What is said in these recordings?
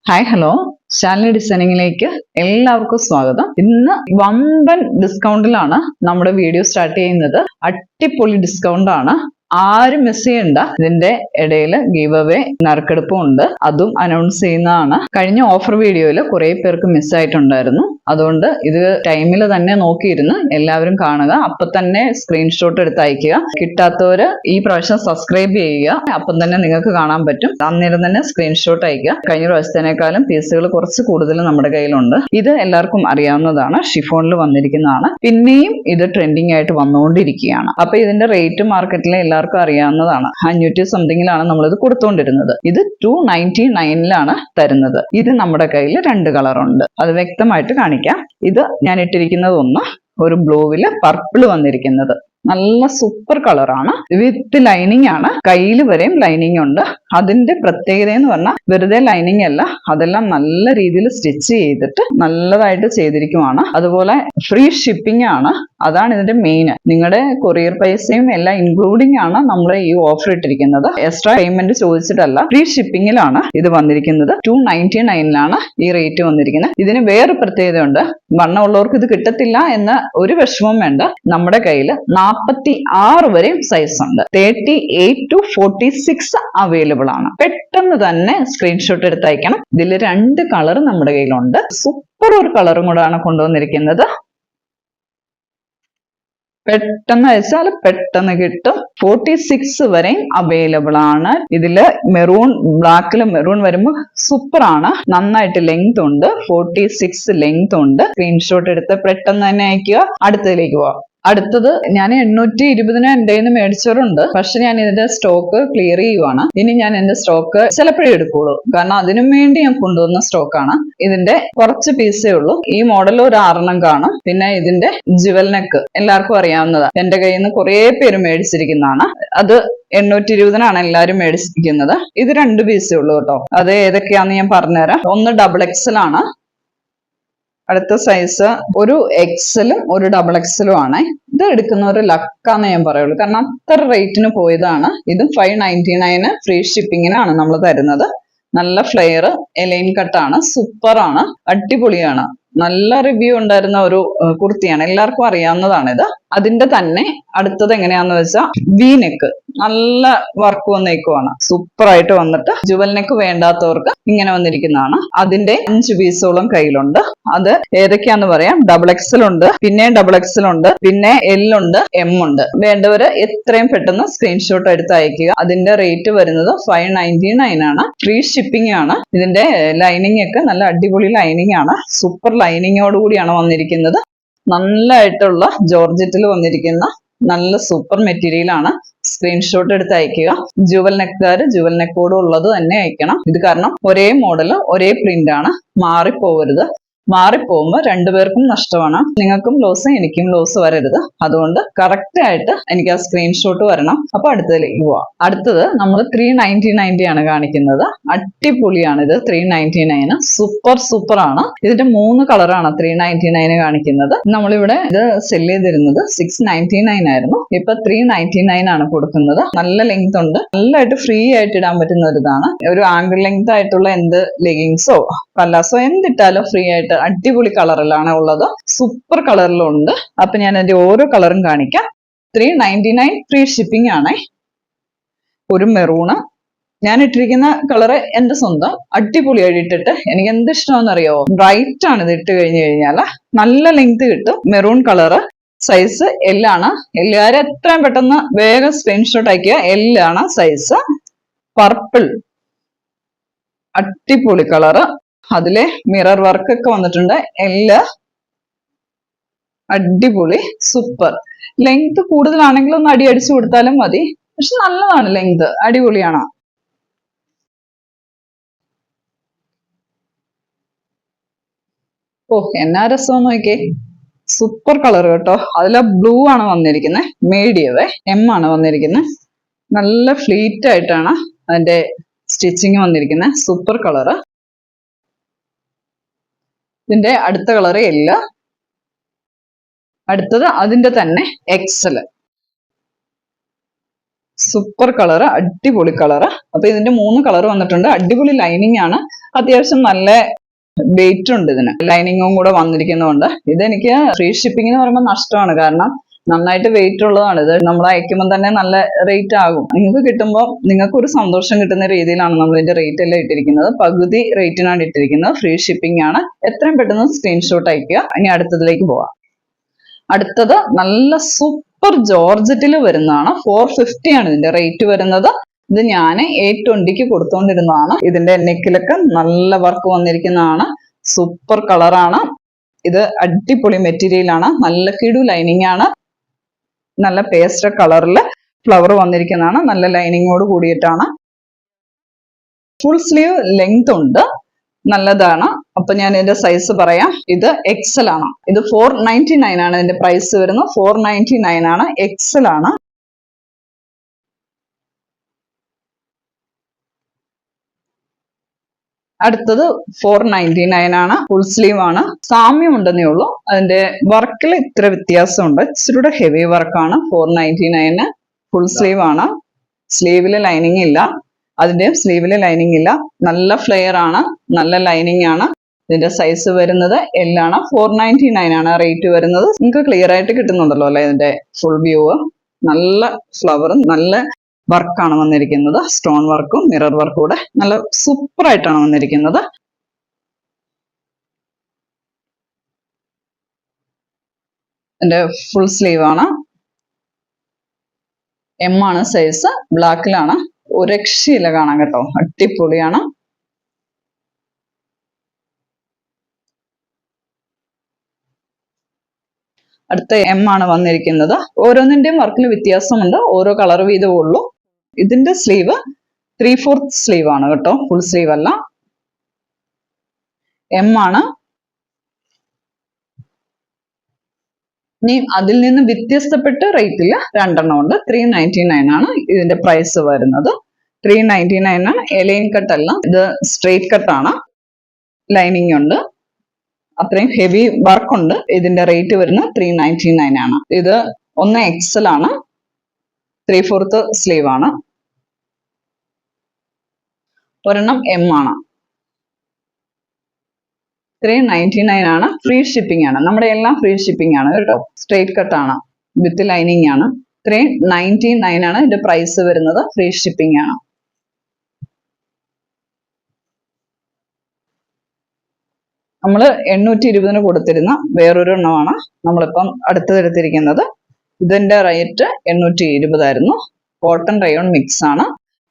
Hi hello, Shalini ഡിസൈനിങ്ങിലേക്ക് എല്ലാവർക്കും സ്വാഗതം. ഇന്ന് വമ്പൻ ഡിസ്കൗണ്ടിലാണ് നമ്മുടെ വീഡിയോ സ്റ്റാർട്ട് ചെയ്യുന്നത്. അടിപൊളി ഡിസ്കൗണ്ട് ആണ്, ആരും മിസ് ചെയ്യണ്ട. ഇതിന്റെ ഇടയിൽ ഗീവ് അവേ നറുക്കെടുപ്പും ഉണ്ട്, അതും അനൗൺസ് ചെയ്യുന്നതാണ്. കഴിഞ്ഞ ഓഫർ വീഡിയോയിൽ കുറെ പേർക്ക് മിസ്സായിട്ടുണ്ടായിരുന്നു. അതുകൊണ്ട് ഇത് ടൈമിൽ തന്നെ നോക്കിയിരുന്ന് എല്ലാവരും കാണുക, അപ്പൊ തന്നെ സ്ക്രീൻഷോട്ട് എടുത്ത് അയക്കുക. കിട്ടാത്തവര് ഈ പ്രാവശ്യം സബ്സ്ക്രൈബ് ചെയ്യുക, അപ്പം തന്നെ നിങ്ങൾക്ക് കാണാൻ പറ്റും. അന്നേരം തന്നെ സ്ക്രീൻഷോട്ട് അയക്കുക. കഴിഞ്ഞ പ്രാവശ്യത്തിനേക്കാളും പീസുകൾ കുറച്ച് കൂടുതൽ നമ്മുടെ കയ്യിലുണ്ട്. ഇത് എല്ലാവർക്കും അറിയാവുന്നതാണ്, ഷിഫോണിൽ വന്നിരിക്കുന്നതാണ്. പിന്നെയും ഇത് ട്രെൻഡിങ് ആയിട്ട് വന്നുകൊണ്ടിരിക്കുകയാണ്. അപ്പൊ ഇതിന്റെ റേറ്റ് മാർക്കറ്റിലെ എല്ലാവർക്കും അറിയാവുന്നതാണ്. 500 സംതിങ്ങിലാണ് നമ്മളിത് കൊടുത്തുകൊണ്ടിരുന്നത്. ഇത് 299 തരുന്നത്. ഇത് നമ്മുടെ കയ്യിൽ 2 കളറുണ്ട്, അത് വ്യക്തമായിട്ട് കാണിക്കാം. ഇത് ഞാൻ ഇട്ടിരിക്കുന്നത് ഒരു ബ്ലൂവില് പർപ്പിൾ വന്നിരിക്കുന്നത് നല്ല സൂപ്പർ കളറാണ്. വിത്ത് ലൈനിങ് ആണ്, കയ്യിൽ വരെയും ലൈനിങ് ഉണ്ട്. അതിന്റെ പ്രത്യേകത എന്ന് പറഞ്ഞാൽ വെറുതെ ലൈനിങ് അല്ല, അതെല്ലാം നല്ല രീതിയിൽ സ്റ്റിച്ച് ചെയ്തിട്ട് നല്ലതായിട്ട് ചെയ്തിരിക്കുവാണ്. അതുപോലെ ഫ്രീ ഷിപ്പിംഗ് ആണ്, അതാണ് ഇതിന്റെ മെയിൻ. നിങ്ങളുടെ കൊറിയർ പൈസയും എല്ലാം ഇൻക്ലൂഡിംഗ് ആണ് നമ്മൾ ഈ ഓഫർ ഇട്ടിരിക്കുന്നത്. എക്സ്ട്രാ പേയ്മെന്റ് ചോദിച്ചിട്ടല്ല, ഫ്രീ ഷിപ്പിംഗിലാണ് ഇത് വന്നിരിക്കുന്നത്. 299 ഈ റേറ്റ് വന്നിരിക്കുന്നത്. ഇതിന് വേറെ പ്രത്യേകതയുണ്ട്. വണ്ണമുള്ളവർക്ക് ഇത് കിട്ടത്തില്ല എന്ന ഒരു വിഷമം വേണ്ട. നമ്മുടെ കയ്യിൽ 46 വരെയും സൈസ് ഉണ്ട്. 38 to 46 അവൈലബിൾ ആണ്. പെട്ടെന്ന് തന്നെ സ്ക്രീൻഷോട്ട് എടുത്ത് അയക്കണം. ഇതിൽ 2 കളർ നമ്മുടെ കയ്യിലുണ്ട്. സൂപ്പർ ഒരു കളറും കൂടാണ് കൊണ്ടുവന്നിരിക്കുന്നത്. പെട്ടെന്ന് അയച്ചാൽ പെട്ടെന്ന് കിട്ടും. 46 വരെയും അവൈലബിൾ ആണ്. ഇതില് മെറൂൺ, ബ്ലാക്കില് മെറൂൺ വരുമ്പോൾ സൂപ്പർ ആണ്. നന്നായിട്ട് ലെങ്ത് ഉണ്ട്, 46 ലെങ്ത് ഉണ്ട്. സ്ക്രീൻഷോട്ട് എടുത്ത് പെട്ടെന്ന് തന്നെ അയക്കുക. അടുത്തതിലേക്ക് പോവാം. അടുത്തത് ഞാൻ 820 എൻ്റെ കയ്യിൽ നിന്ന് മേടിച്ചവരുണ്ട്. പക്ഷെ ഞാൻ ഇതിന്റെ സ്റ്റോക്ക് ക്ലിയർ ചെയ്യുവാണ്. ഇനി ഞാൻ എന്റെ സ്റ്റോക്ക് ചിലപ്പോഴേ എടുക്കുള്ളൂ, കാരണം അതിനും വേണ്ടി ഞാൻ കൊണ്ടുവന്ന സ്റ്റോക്കാണ്. ഇതിന്റെ കുറച്ച് പീസേ ഉള്ളൂ. ഈ മോഡൽ ഒരു 6 കാണും. പിന്നെ ഇതിന്റെ ജുവൽ നെക്ക് എല്ലാവർക്കും അറിയാവുന്നതാണ്. എന്റെ കയ്യിൽ നിന്ന് കുറെ പേര് മേടിച്ചിരിക്കുന്നതാണ്. അത് 820 എല്ലാവരും മേടിച്ചിരിക്കുന്നത്. ഇത് 2 പീസേ ഉള്ളൂ കേട്ടോ. അത് ഏതൊക്കെയാന്ന് ഞാൻ പറഞ്ഞുതരാം. ഒന്ന് XXL ആണ്. അടുത്ത സൈസ് ഒരു എക്സലും ഒരു XXL ആണ്. ഇത് എടുക്കുന്ന ഒരു ലക്കാന്ന് ഞാൻ പറയുള്ളൂ, കാരണം അത്ര റേറ്റിന് പോയതാണ്. ഇതും 599 ഫ്രീ ഷിപ്പിങ്ങിനാണ് നമ്മൾ തരുന്നത്. നല്ല ഫ്ലെയർ എലൈൻ കട്ടാണ്, സൂപ്പറാണ്, അടിപൊളിയാണ്. നല്ല റിവ്യൂ ഉണ്ടായിരുന്ന ഒരു കുർത്തിയാണ്, എല്ലാവർക്കും അറിയാവുന്നതാണ് ഇത്. അതിന്റെ തന്നെ അടുത്തത് എങ്ങനെയാന്ന് വെച്ചാൽ വി നെക്ക്, നല്ല വർക്ക് വന്നേക്കുവാണ്. സൂപ്പർ ആയിട്ട് വന്നിട്ട് ജുവൽ നെക്ക് വേണ്ടാത്തവർക്ക് ഇങ്ങനെ വന്നിരിക്കുന്നതാണ്. അതിന്റെ 5 പീസോളം കയ്യിലുണ്ട്. അത് ഏതൊക്കെയാന്ന് പറയാം. XXL ഉണ്ട്, പിന്നെ XXL ഉണ്ട്, പിന്നെ L ഉണ്ട്, M ഉണ്ട്. വേണ്ടവര് എത്രയും പെട്ടെന്ന് സ്ക്രീൻഷോട്ട് എടുത്ത് അയക്കുക. അതിന്റെ റേറ്റ് വരുന്നത് 599 ആണ്. ഫ്രീ ഷിപ്പിംഗ് ആണ്. ഇതിന്റെ ലൈനിങ് ഒക്കെ നല്ല അടിപൊളി ലൈനിങ് ആണ്. സൂപ്പർ ലൈനിങ്ങോട് കൂടിയാണ് വന്നിരിക്കുന്നത്. നല്ലതായിട്ടുള്ള ജോർജറ്റിൽ വന്നിരിക്കുന്ന നല്ല സൂപ്പർ മെറ്റീരിയൽ ആണ്. സ്ക്രീൻഷോട്ട് എടുത്ത് അയക്കുക. ജുവൽ നെക്കാര് ജുവൽ നെക്കോട് ഉള്ളത് തന്നെ അയക്കണം. ഇത് കാരണം ഒരേ മോഡല് ഒരേ പ്രിന്റ് ആണ്, മാറിപ്പോവരുത്. മാറിപ്പോകുമ്പോൾ 2 പേർക്കും നഷ്ടമാണ്. നിങ്ങൾക്കും ലോസ്, എനിക്കും ലോസ് വരരുത്. അതുകൊണ്ട് കറക്റ്റ് ആയിട്ട് എനിക്ക് ആ സ്ക്രീൻഷോട്ട് വരണം. അപ്പൊ അടുത്തതിലേക്ക് പോവാം. അടുത്തത് നമ്മൾ 399 ആണ് കാണിക്കുന്നത്. അടിപൊളിയാണ് ഇത്. 399 സൂപ്പർ ആണ്. ഇതിന്റെ 3 കളറാണ് 399 കാണിക്കുന്നത്. നമ്മളിവിടെ ഇത് സെല് ചെയ്തിരുന്നത് 699 ആയിരുന്നു. ഇപ്പൊ 399 ആണ് കൊടുക്കുന്നത്. നല്ല ലെങ്ത് ഉണ്ട്, നല്ലതായിട്ട് ഫ്രീ ആയിട്ട് ഇടാൻ പറ്റുന്ന ഒരു ഇതാണ്. ഒരു ആംഗിൾ ലെങ്ത് ആയിട്ടുള്ള എന്ത് ലെഗിങ്സോ പല്ലാസോ എന്തിട്ടാലും ഫ്രീ ആയിട്ട് അടിപൊളി കളറിലാണ് ഉള്ളത്. സൂപ്പർ കളറിലും ഉണ്ട്. അപ്പൊ ഞാൻ അതിന്റെ ഓരോ കളറും കാണിക്കാം. 399 ഫ്രീ ഷിപ്പിംഗ് ആണ്. ഒരു മെറൂണ്, ഞാൻ ഇട്ടിരിക്കുന്ന കളറ് എന്റെ സ്വന്തം. അടിപൊളിയായിട്ട് ഇട്ടിട്ട് എനിക്ക് എന്ത് ഇഷ്ടമാണെന്നറിയോ, ബ്രൈറ്റ് ആണ് ഇത് ഇട്ട് കഴിഞ്ഞു കഴിഞ്ഞാൽ. നല്ല ലെങ്ത് കിട്ടും. മെറൂൺ കളറ്, സൈസ് L ആണ്. എല്ലാവരും എത്രയും പെട്ടെന്ന് വേഗം സ്ക്രീൻഷോട്ട് അയക്കുക. L ആണ് സൈസ്. പർപ്പിൾ, അടിപൊളി കളറ്. അതിലെ മിറർ വർക്ക് ഒക്കെ വന്നിട്ടുണ്ട്. L അടിപൊളി, സൂപ്പർ. ലെങ്ത് കൂടുതലാണെങ്കിലും ഒന്ന് അടിച്ചു കൊടുത്താലും മതി, പക്ഷെ നല്ലതാണ് ലെങ്ത്, അടിപൊളിയാണ്. ഓ, എന്നാ രസം നോക്കിയേ. സൂപ്പർ കളർ കേട്ടോ. അതിലെ ബ്ലൂ ആണ് വന്നിരിക്കുന്നത്. മീഡിയമേ M ആണ് വന്നിരിക്കുന്നത്. നല്ല ഫ്ലീറ്റ് ആയിട്ടാണ് അതിന്റെ സ്റ്റിച്ചിങ് വന്നിരിക്കുന്നത്. Super colour. ഇതിന്റെ അടുത്ത കളറ് L. അടുത്തത് അതിന്റെ തന്നെ XL. സൂപ്പർ കളറ്, അടിപൊളി കളറ്. അപ്പൊ ഇതിന്റെ 3 കളർ വന്നിട്ടുണ്ട്. അടിപൊളി ലൈനിങ് ആണ്, അത്യാവശ്യം നല്ല വെയിറ്റ് ഉണ്ട് ഇതിന്, ലൈനിങ്ങും കൂടെ വന്നിരിക്കുന്നതുകൊണ്ട്. ഇതെനിക്ക് ഫ്രീ ഷിപ്പിംഗ് എന്ന് പറയുമ്പോൾ നഷ്ടമാണ്, കാരണം നന്നായിട്ട് വെയിറ്റ് ഉള്ളതാണ്. ഇത് നമ്മൾ അയക്കുമ്പോൾ തന്നെ നല്ല റേറ്റ് ആകും. നിങ്ങൾക്ക് കിട്ടുമ്പോൾ നിങ്ങൾക്ക് ഒരു സന്തോഷം കിട്ടുന്ന രീതിയിലാണ് നമ്മൾ ഇതിന്റെ റേറ്റ് എല്ലാം ഇട്ടിരിക്കുന്നത്. പകുതി റേറ്റിനാണ് ഇട്ടിരിക്കുന്നത്. ഫ്രീ ഷിപ്പിംഗ് ആണ്. എത്രയും പെട്ടെന്ന് സ്ക്രീൻഷോട്ട് അയക്കുക. ഇനി അടുത്തതിലേക്ക് പോവാം. അടുത്തത് നല്ല സൂപ്പർ ജോർജറ്റിൽ വരുന്നതാണ്. 450 ആണ് ഇതിന്റെ റേറ്റ് വരുന്നത്. ഇത് ഞാൻ 820 കൊടുത്തുകൊണ്ടിരുന്നതാണ്. ഇതിന്റെ നെക്കിലൊക്കെ നല്ല വർക്ക് വന്നിരിക്കുന്നതാണ്. സൂപ്പർ കളറാണ്. ഇത് അടിപൊളി മെറ്റീരിയൽ ആണ്. നല്ല കിടു ലൈനിങ് ആണ്. നല്ല പേസ്റ്റർ കളറിൽ ഫ്ലവർ വന്നിരിക്കുന്നതാണ്. നല്ല ലൈനിങ്ങോട് കൂടിയിട്ടാണ്. ഫുൾ സ്ലീവ് ലെങ്ത് ഉണ്ട്, നല്ലതാണ്. അപ്പൊ ഞാൻ ഇതിന്റെ സൈസ് പറയാം. ഇത് എക്സൽ ആണ്. ഇത് 499 ആണ് ഇതിന്റെ പ്രൈസ് വരുന്നത്. 499 ആണ്. എക്സൽ ആണ്. അടുത്തത് 499 ആണ്. ഫുൾ സ്ലീവ് ആണ്. സാമ്യം ഉണ്ടെന്നേ ഉള്ളൂ, അതിന്റെ വർക്കിൽ ഇത്ര വ്യത്യാസമുണ്ട്. ഇച്ചിരി ഹെവി വർക്കാണ്. 499 ഫുൾ സ്ലീവ് ആണ്. സ്ലീവില് ലൈനിങ് ഇല്ല. അതിന്റെ സ്ലീവില് ലൈനിങ് ഇല്ല. നല്ല ഫ്ലെയർ ആണ്, നല്ല ലൈനിങ് ആണ്. ഇതിന്റെ സൈസ് വരുന്നത് L ആണ്. 499 ആണ് റേറ്റ് വരുന്നത്. നിങ്ങൾക്ക് ക്ലിയർ ആയിട്ട് കിട്ടുന്നുണ്ടല്ലോ അല്ലെ ഇതിന്റെ ഫുൾ വ്യൂ. നല്ല ഫ്ലവറും നല്ല വർക്കാണ് വന്നിരിക്കുന്നത്. സ്റ്റോൺ വർക്കും മിറർ വർക്കും കൂടെ നല്ല സൂപ്പർ ആയിട്ടാണ് വന്നിരിക്കുന്നത്. ഇതിന്റെ ഫുൾ സ്ലീവ് ആണ്. M ആണ് സൈസ്. ബ്ലാക്കിലാണ്. ഒരു രക്ഷയില്ല കാണാൻ കേട്ടോ, അടിപൊളിയാണ്. അടുത്ത M ആണ് വന്നിരിക്കുന്നത്. ഓരോന്നിന്റെയും വർക്കിൽ വ്യത്യാസമുണ്ട്. ഓരോ കളർ വീതമേ ഉള്ളൂ. ഇതിന്റെ സ്ലീവ് 3/4 സ്ലീവ് ആണ് കേട്ടോ, ഫുൾ സ്ലീവ് അല്ല. M ആണ്. ഇനി അതിൽ നിന്ന് വ്യത്യസ്തപ്പെട്ട് റേറ്റിൽ രണ്ടെണ്ണം ഉണ്ട്. 399 ആണ് ഇതിന്റെ പ്രൈസ് വരുന്നത്. 399 ആണ്. എലൈൻ കട്ട് അല്ല, ഇത് സ്ട്രെയിറ്റ് കട്ടാണ്. ലൈനിങ് ഉണ്ട്. അത്രയും ഹെവി വർക്ക് ഉണ്ട്. ഇതിന്റെ റേറ്റ് വരുന്നത് 399 ആണ്. ഇത് ഒന്ന് എക്സൽ ആണ്. 3/4 സ്ലീവ് ആണ്. ഒരെണ്ണം M ആണ്. 399 ആണ്. ഫ്രീ ഷിപ്പിംഗ് ആണ്. നമ്മുടെ എല്ലാം ഫ്രീ ഷിപ്പിംഗ് ആണ് കേട്ടോ. സ്ട്രെയിറ്റ് കട്ട് ആണ്, വിത്ത് ലൈനിങ് ആണ്. 399 ആണ് ഇതിന്റെ പ്രൈസ് വരുന്നത്. ഫ്രീ ഷിപ്പിംഗ് ആണ്. നമ്മൾ 820 കൊടുത്തിരുന്ന വേറൊരു എണ്ണമാണ് നമ്മളിപ്പം അടുത്തെടുത്തിരിക്കുന്നത്. ഇതിന്റെ റേറ്റ് 820 ആയിരുന്നു. കോട്ടൺ റയോൺ മിക്സ് ആണ്.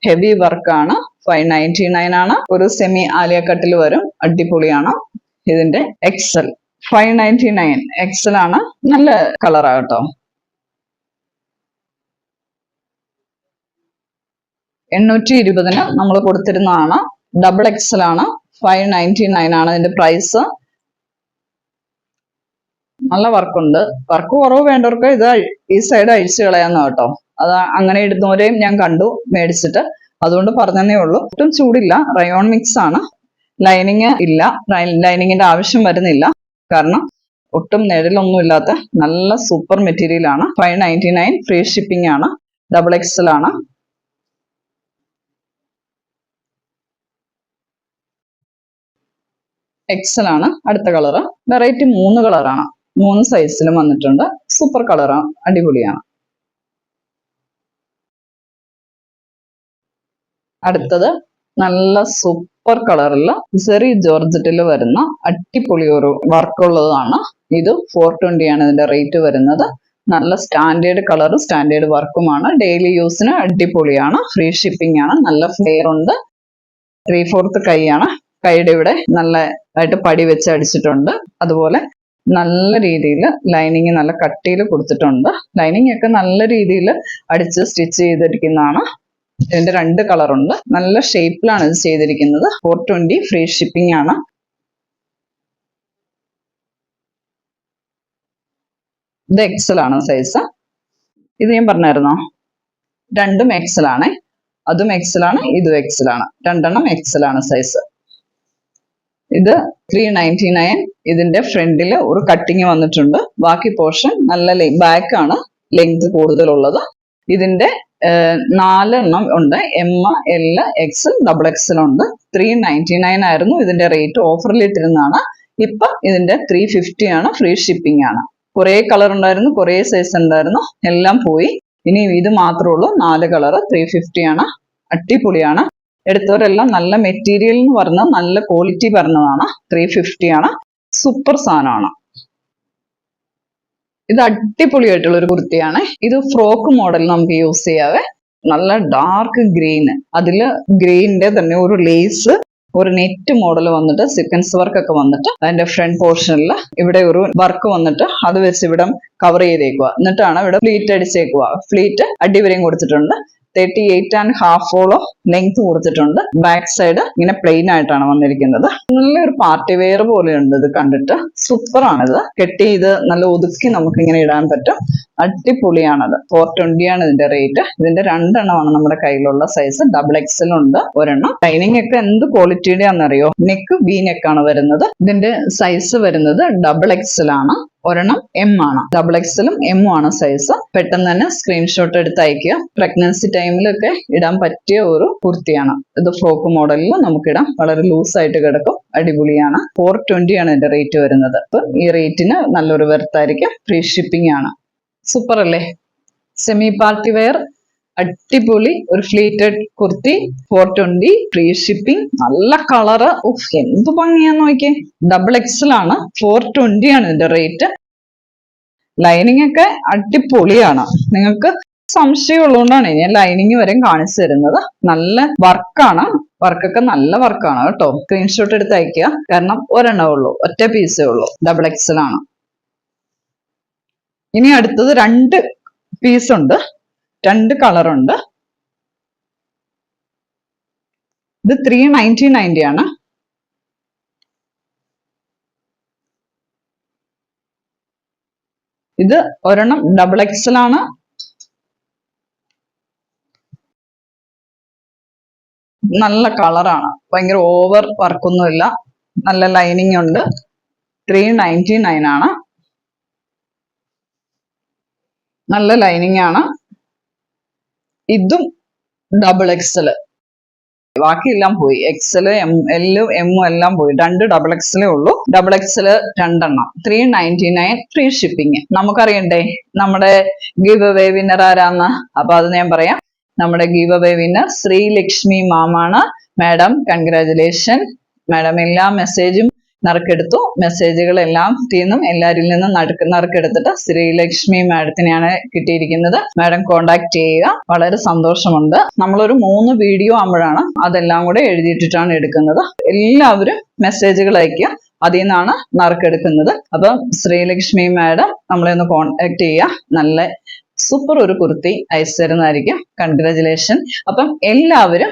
ഹെവി വർക്ക് ആണ്. 599 ആണ്. ഒരു സെമി ആലിയ കട്ടിൽ വരും. അടിപൊളിയാണ്. ഇതിന്റെ എക്സൽ 599 എക്സൽ ആണ്. നല്ല കളറാകട്ടോ. 820 നമ്മൾ കൊടുത്തിരുന്നതാണ്. ഡബിൾ എക്സൽ ആണ്. 599 ആണ് ഇതിന്റെ പ്രൈസ്. നല്ല വർക്കുണ്ട്. വർക്ക് കുറവ് വേണ്ടവർക്ക് ഇത് ഈ സൈഡ് അഴിച്ചു കളയാന്ന് കേട്ടോ. അത് അങ്ങനെ ഇടുന്നവരെയും ഞാൻ കണ്ടു മേടിച്ചിട്ട്, അതുകൊണ്ട് പറഞ്ഞതേ ഉള്ളൂ. ഒട്ടും ചൂടില്ല. റയോൺ മിക്സ് ആണ്. ലൈനിങ് ഇല്ല. ലൈനിങ്ങിന്റെ ആവശ്യം വരുന്നില്ല, കാരണം ഒട്ടും നിഴലൊന്നും ഇല്ലാത്ത നല്ല സൂപ്പർ മെറ്റീരിയൽ ആണ്. 599 ഫ്രീ ഷിപ്പിംഗ് ആണ്. ഡബിൾ എക്സൽ ആണ്. എക്സൽ ആണ് അടുത്ത കളറ്. വെറൈറ്റി 3 കളറാണ്. 3 സൈസിലും വന്നിട്ടുണ്ട്. സൂപ്പർ കളറാണ്, അടിപൊളിയാണ്. അടുത്തത് നല്ല സൂപ്പർ കളറിൽ സെറി ജോർജറ്റിൽ വരുന്ന അടിപൊളി ഒരു വർക്കുള്ളതാണ്. ഇത് 420 ആണ് ഇതിന്റെ റേറ്റ് വരുന്നത്. നല്ല സ്റ്റാൻഡേർഡ് കളറും സ്റ്റാൻഡേർഡ് വർക്കുമാണ്. ഡെയിലി യൂസിന് അടിപൊളിയാണ്. ഫ്രീ ഷിപ്പിംഗ് ആണ്. നല്ല ഫ്ലെയർ ഉണ്ട്. 3/4 കൈയാണ്. കൈയുടെ ഇവിടെ നല്ലതായിട്ട് പടി വെച്ച് അടിച്ചിട്ടുണ്ട്. അതുപോലെ നല്ല രീതിയിൽ ലൈനിങ് നല്ല കട്ടിയിൽ കൊടുത്തിട്ടുണ്ട്. ലൈനിങ് ഒക്കെ നല്ല രീതിയിൽ അടിച്ച് സ്റ്റിച്ച് ചെയ്തിരിക്കുന്നതാണ്. ഇതിന്റെ 2 കളറുണ്ട്. നല്ല ഷേപ്പിലാണ് ഇത് ചെയ്തിരിക്കുന്നത്. 420 ഫ്രീ ഷിപ്പിംഗ് ആണ്. ഇത് എക്സൽ ആണ് സൈസ്. ഇത് ഞാൻ പറഞ്ഞായിരുന്നോ, രണ്ടും എക്സൽ ആണ്. അതും എക്സൽ ആണ്, ഇതും എക്സൽ ആണ്. രണ്ടെണ്ണം എക്സൽ ആണ് സൈസ്. ഇത് 399. ഇതിന്റെ ഫ്രണ്ടിൽ ഒരു കട്ടിങ് വന്നിട്ടുണ്ട്. ബാക്കി പോർഷൻ നല്ല ബാക്ക് ആണ് ലെങ്ത് കൂടുതലുള്ളത്. ഇതിന്റെ 4 ഉണ്ട്. M, L, XL, double XL ഉണ്ട്. 399 ആയിരുന്നു ഇതിന്റെ റേറ്റ്. ഓഫറിൽ ഇട്ടിരുന്നതാണ്. ഇപ്പൊ ഇതിന്റെ 350 ആണ്. ഫ്രീ ഷിപ്പിംഗ് ആണ്. കുറെ കളർ ഉണ്ടായിരുന്നു, കുറെ സൈസ് ഉണ്ടായിരുന്നു, എല്ലാം പോയി. ഇനി ഇത് മാത്രമേ ഉള്ളൂ. 4 കളർ. 350 ആണ്. അടിപൊളിയാണ്. എടുത്തവരെല്ലാം നല്ല മെറ്റീരിയൽ എന്ന് പറഞ്ഞാൽ നല്ല ക്വാളിറ്റി പറഞ്ഞതാണ്. 350 ആണ്. സൂപ്പർ സാധനമാണ്. ഇത് അടിപൊളിയായിട്ടുള്ള ഒരു കുർത്തിയാണ്. ഇത് ഫ്രോക്ക് മോഡൽ നമുക്ക് യൂസ് ചെയ്യാവേ. നല്ല ഡാർക്ക് ഗ്രീൻ, അതില് ഗ്രീനിന്റെ തന്നെ ഒരു ലേസ്, ഒരു നെറ്റ് മോഡൽ വന്നിട്ട് സീക്വൻസ് വർക്ക് ഒക്കെ വന്നിട്ട് അതിന്റെ ഫ്രണ്ട് പോർഷനിൽ ഇവിടെ ഒരു വർക്ക് വന്നിട്ട് അത് വെച്ച് ഇവിടെ കവർ ചെയ്തേക്കുക. എന്നിട്ടാണ് ഇവിടെ ഫ്ലീറ്റ് അടിച്ചേക്കുക. ഫ്ലീറ്റ് അടിവരെയും കൊടുത്തിട്ടുണ്ട്. 38.5 ലെങ്ത് കൊടുത്തിട്ടുണ്ട്. ബാക്ക് സൈഡ് ഇങ്ങനെ പ്ലെയിൻ ആയിട്ടാണ് വന്നിരിക്കുന്നത്. നല്ലൊരു പാർട്ടി വെയർ പോലെയുണ്ട് ഇത് കണ്ടിട്ട്. സൂപ്പറാണിത്. കെട്ടി ഇത് നല്ല ഒതുക്കി നമുക്ക് ഇങ്ങനെ ഇടാൻ പറ്റും. അടിപൊളിയാണത്. 420 ആണ് ഇതിന്റെ റേറ്റ്. ഇതിന്റെ 2 എണ്ണമാണ് നമ്മുടെ കയ്യിലുള്ള സൈസ്. ഡബിൾ എക്സൽ ഉണ്ട് ഒരെണ്ണം. ലൈനിങ് ഒക്കെ എന്ത് ക്വാളിറ്റിയുടെ ആണെന്നറിയോ? നെക്ക് വി നെക്കാണ് വരുന്നത്. ഇതിന്റെ സൈസ് വരുന്നത് ഡബിൾ എക്സൽ ആണ്. ഒരെണ്ണം എം ആണ്. ഡബിൾ എക്സലും എമ്മും ആണ് സൈസ്. പെട്ടെന്ന് തന്നെ സ്ക്രീൻഷോട്ട് എടുത്ത് അയക്കുക. പ്രഗ്നൻസി ടൈമിലൊക്കെ ഇടാൻ പറ്റിയ ഒരു കുർത്തിയാണ് ഇത്. ഫ്രോക്ക് മോഡലിൽ നമുക്കിടാം. വളരെ ലൂസ് ആയിട്ട് കിടക്കും. അടിപൊളിയാണ്. 420 ആണ് ഇതിന്റെ റേറ്റ് വരുന്നത്. അപ്പൊ ഈ റേറ്റിന് നല്ലൊരു വെർത്തായിരിക്കും. ഫ്രീ ഷിപ്പിംഗ് ആണ്. സൂപ്പർ അല്ലേ? സെമി പാർട്ടി വെയർ അടിപൊളി ഒരു ഫ്ലീറ്റഡ് കുർത്തി. 420 free shipping. നല്ല കളറ്. എന്ത് ഭംഗിയാന്ന് നോക്കിയേ. ഡബിൾ എക്സൽ ആണ്. 420 ആണ് ഇതിന്റെ റേറ്റ്. ലൈനിങ് ഒക്കെ അടിപൊളിയാണ്. നിങ്ങൾക്ക് സംശയം ഉള്ളതുകൊണ്ടാണ് ഞാൻ ലൈനിങ് വരെ കാണിച്ചു തരുന്നത്. നല്ല വർക്കാണ്. വർക്കൊക്കെ നല്ല വർക്കാണ് കേട്ടോ. സ്ക്രീൻഷോട്ട് എടുത്ത് അയക്കുക. കാരണം ഒരെണ്ണേ ഉള്ളൂ, ഒറ്റ പീസേ ഉള്ളൂ. ഡബിൾ എക്സൽ ആണ്. ഇനി അടുത്തത് 2 പീസ് ഉണ്ട്. 2 കളറുണ്ട്. ഇത് 399 ആണ്. ഇത് ഒരെണ്ണം ഡബിൾ എക്സൽ ആണ്. നല്ല കളറാണ്. ഭയങ്കര ഓവർ വർക്കൊന്നുമില്ല. നല്ല ലൈനിങ് ഉണ്ട്. 399 ആണ്. നല്ല ലൈനിങ് ആണ്. ഇതും ഡബിൾ എക്സല്. ബാക്കിയെല്ലാം പോയി. എക്സല്, എല്ലും എമ്മും എല്ലാം പോയി. 2 ഡബിൾ എക്സലേ ഉള്ളൂ. ഡബിൾ എക്സല് 2 എണ്ണം. 399 ഫ്രീ ഷിപ്പിംഗ്. നമുക്കറിയണ്ടേ നമ്മുടെ ഗിവ് അവേ വിന്നർ ആരാന്ന്? അപ്പൊ അത് ഞാൻ പറയാം. നമ്മുടെ ഗിവ് അവേ വിന്നർ ശ്രീലക്ഷ്മി മാമാണ്. Madam congratulation. മാഡം എല്ലാ മെസ്സേജും നറുക്കെടുത്തു. മെസ്സേജുകളെല്ലാം തീർന്നും എല്ലാവരിൽ നിന്നും നറുക്കെടുത്തിട്ട് ശ്രീലക്ഷ്മി മാഡത്തിനെയാണ് കിട്ടിയിരിക്കുന്നത്. മാഡം കോണ്ടാക്ട് ചെയ്യുക. വളരെ സന്തോഷമുണ്ട്. നമ്മളൊരു 3 വീഡിയോ ആകുമ്പോഴാണ് അതെല്ലാം കൂടെ എഴുതിയിട്ടിട്ടാണ് എടുക്കുന്നത്. എല്ലാവരും മെസ്സേജുകൾ അയക്കുക. അതിൽ നിന്നാണ് നറുക്കെടുക്കുന്നത്. അപ്പം ശ്രീലക്ഷ്മി മാഡം നമ്മളെ ഒന്ന് കോണ്ടാക്ട് ചെയ്യുക. നല്ല സൂപ്പർ ഒരു കുർത്തി അയച്ചു തരുന്നതായിരിക്കും. കൺഗ്രാജുലേഷൻ. അപ്പം എല്ലാവരും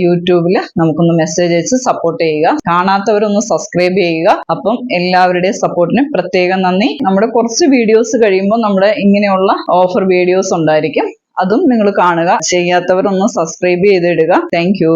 യൂട്യൂബിൽ നമുക്കൊന്ന് മെസ്സേജ് അയച്ച് സപ്പോർട്ട് ചെയ്യുക. കാണാത്തവരൊന്ന് സബ്സ്ക്രൈബ് ചെയ്യുക. അപ്പം എല്ലാവരുടെയും സപ്പോർട്ടിന് പ്രത്യേകം നന്ദി. നമ്മുടെ കുറച്ച് വീഡിയോസ് കഴിയുമ്പോൾ നമ്മുടെ ഇങ്ങനെയുള്ള ഓഫർ വീഡിയോസ് ഉണ്ടായിരിക്കും. അതും നിങ്ങൾ കാണുക. ചെയ്യാത്തവരൊന്ന് സബ്സ്ക്രൈബ് ചെയ്തിടുക. Thank U.